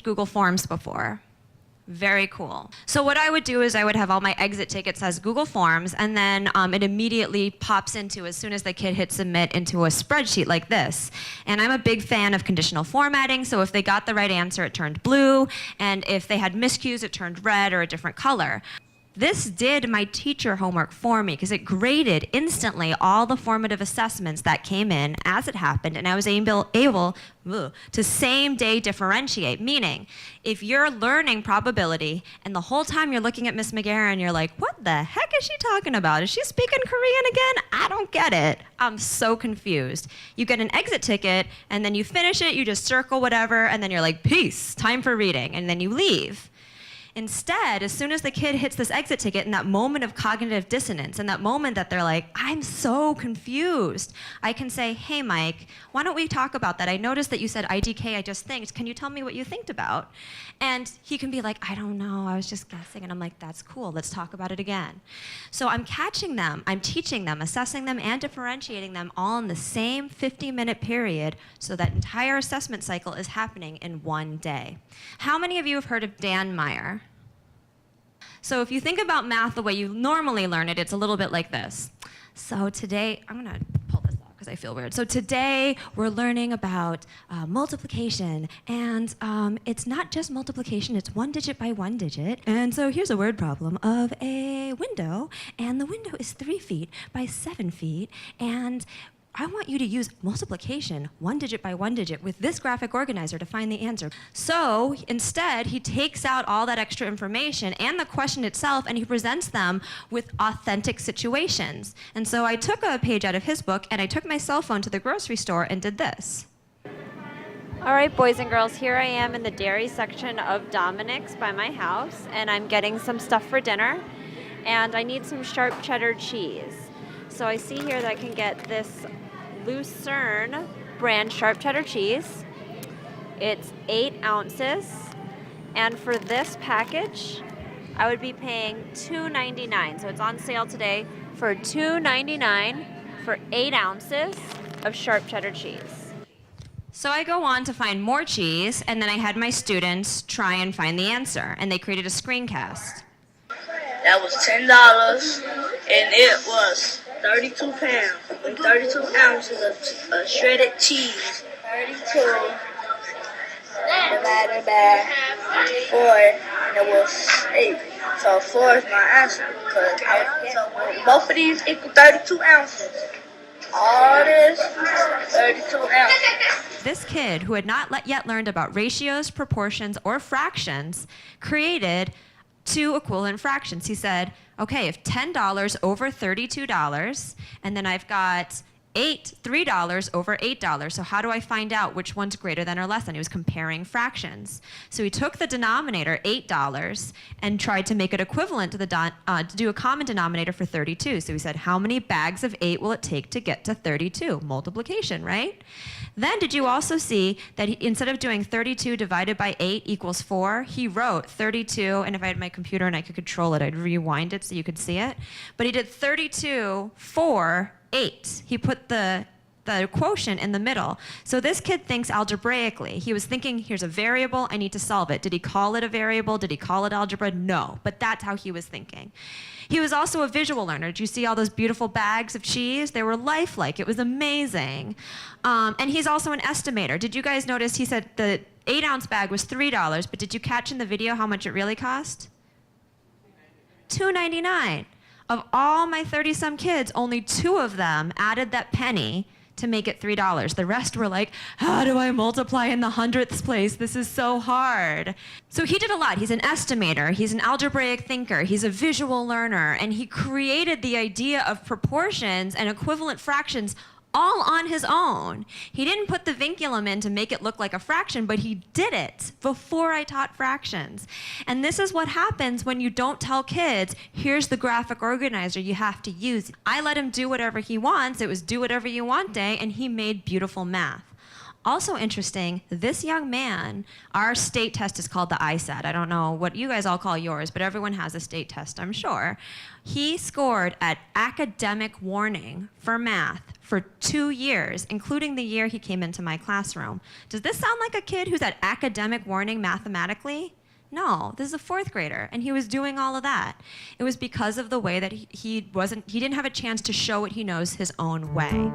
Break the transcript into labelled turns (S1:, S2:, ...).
S1: used Google Forms before? Very cool. So what I would do is I would have all my exit tickets as Google Forms, and then it immediately pops into, as soon as the kid hits submit, into a spreadsheet like this. And I'm a big fan of conditional formatting, so if they got the right answer, it turned blue, and if they had miscues, it turned red or a different color. This did my teacher homework for me because it graded instantly all the formative assessments that came in as it happened, and I was able to same day differentiate, meaning if you're learning probability and the whole time you're looking at Miss Magiera and you're like, what the heck is she talking about? Is she speaking Korean again? I don't get it. I'm so confused. You get an exit ticket and then you finish it, you just circle whatever, and then you're like, peace, time for reading, and then you leave. Instead, as soon as the kid hits this exit ticket, in that moment of cognitive dissonance, in that moment that they're like, I'm so confused, I can say, hey, Mike, why don't we talk about that? I noticed that you said IDK, I just thinked. Can you tell me what you thinked about? And he can be like, I don't know, I was just guessing. And I'm like, that's cool, let's talk about it again. So I'm catching them, I'm teaching them, assessing them, and differentiating them all in the same 50-minute period, so that entire assessment cycle is happening in one day. How many of you have heard of Dan Meyer? So if you think about math the way you normally learn it, it's a little bit like this. So today, I'm gonna pull this out because I feel weird. So today we're learning about multiplication, and it's not just multiplication, it's 1 digit by 1 digit. And so here's a word problem of a window, and the window is 3 feet by 7 feet, and I want you to use multiplication 1 digit by 1 digit with this graphic organizer to find the answer. So instead, he takes out all that extra information and the question itself, and he presents them with authentic situations. And so I took a page out of his book, and I took my cell phone to the grocery store and did this.
S2: All right, boys and girls, here I am in the dairy section of Dominic's by my house, and I'm getting some stuff for dinner, and I need some sharp cheddar cheese. So I see here that I can get this Lucerne brand sharp cheddar cheese. It's 8 ounces, and for this package I would be paying $2.99. So it's on sale today for $2.99 for 8 ounces of sharp cheddar cheese.
S1: So I go on to find more cheese, and then I had my students try and find the answer, and they created a screencast.
S3: That was $10, and it was 32 pounds and 32 ounces of shredded cheese. 32 divided by 4, and it was 8. So 4 is my answer, because so both of these equal 32 ounces. All this, 32 ounces.
S1: This kid, who had not yet learned about ratios, proportions, or fractions, created 2 equivalent fractions. He said, okay, if $10 over $32, and then I've got $3 over $8, so how do I find out which one's greater than or less than? He was comparing fractions. So he took the denominator, $8, and tried to make it equivalent to the to do a common denominator for 32. So he said, how many bags of 8 will it take to get to 32? Multiplication, right? Then did you also see that instead of doing 32 divided by 8 equals 4, he wrote 32, and if I had my computer and I could control it, I'd rewind it so you could see it. But he did 32, 4, 8. He put the quotient in the middle. So this kid thinks algebraically. He was thinking, here's a variable, I need to solve it. Did he call it a variable? Did he call it algebra? No, but that's how he was thinking. He was also a visual learner. Did you see all those beautiful bags of cheese? They were lifelike. It was amazing. And he's also an estimator. Did you guys notice he said the 8-ounce bag was $3, but did you catch in the video how much it really cost? $2.99. Of all my 30-some kids, only 2 of them added that penny to make it $3. The rest were like, how do I multiply in the 100th place? This is so hard. So he did a lot. He's an estimator. He's an algebraic thinker. He's a visual learner. And he created the idea of proportions and equivalent fractions all on his own. He didn't put the vinculum in to make it look like a fraction, but he did it before I taught fractions. And this is what happens when you don't tell kids, here's the graphic organizer you have to use. I let him do whatever he wants. It was do whatever you want day, and he made beautiful math. Also interesting, this young man, our state test is called the ISAT. I don't know what you guys all call yours, but everyone has a state test, I'm sure. He scored at academic warning for math for 2 years, including the year he came into my classroom. Does this sound like a kid who's at academic warning mathematically? No, this is a 4th grader, and he was doing all of that. It was because of the way that he didn't have a chance to show what he knows his own way.